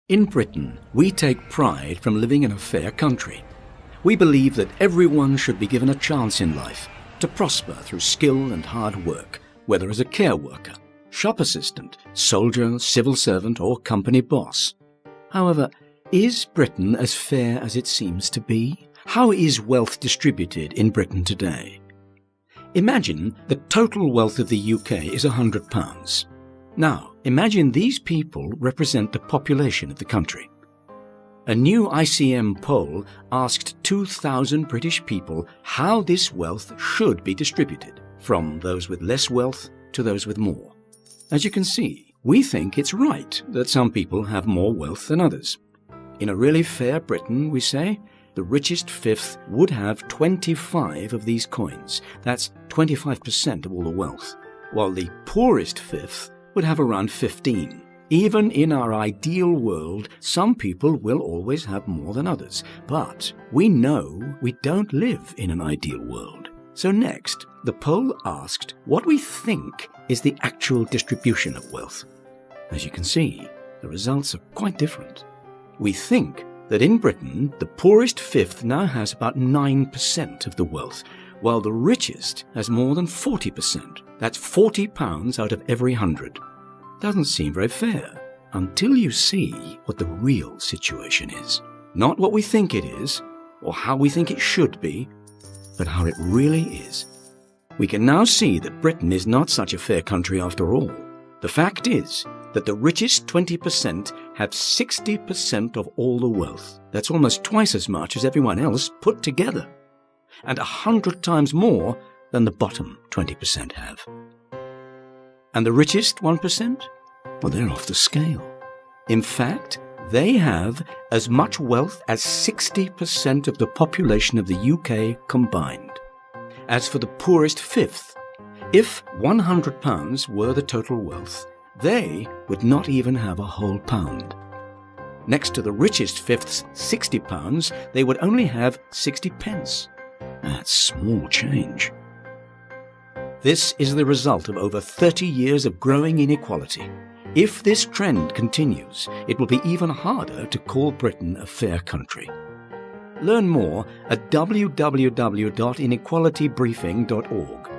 In Britain, we take pride from living in a fair country. We believe that everyone should be given a chance in life to prosper through skill and hard work, whether as a care worker, shop assistant, soldier, civil servant, or company boss. However, is Britain as fair as it seems to be? How is wealth distributed in Britain today? Imagine the total wealth of the UK is £100. Now, imagine these people represent the population of the country. A new ICM poll asked 2,000 British people how this wealth should be distributed, from those with less wealth to those with more. As you can see, we think it's right that some people have more wealth than others. In a really fair Britain, we say, the richest fifth would have 25 of these coins. That's 25% of all the wealth, while the poorest fifth would have around 15. Even in our ideal world, some people will always have more than others, but we know we don't live in an ideal world. So next, the poll asked what we think is the actual distribution of wealth. As you can see, the results are quite different. We think that in Britain, the poorest fifth now has about 9% of the wealth, while the richest has more than 40%. That's £40 out of every 100. Doesn't seem very fair until you see what the real situation is. Not what we think it is, or how we think it should be, but how it really is. We can now see that Britain is not such a fair country after all. The fact is that the richest 20% have 60% of all the wealth. That's almost twice as much as everyone else put together, and 100 times more than the bottom 20% have. And the richest 1%? Well, they're off the scale. In fact, they have as much wealth as 60% of the population of the UK combined. As for the poorest fifth, if £100 were the total wealth, they would not even have a whole pound. Next to the richest fifth's £60, they would only have 60 pence. That's small change. This is the result of over 30 years of growing inequality. If this trend continues, it will be even harder to call Britain a fair country. Learn more at www.inequalitybriefing.org.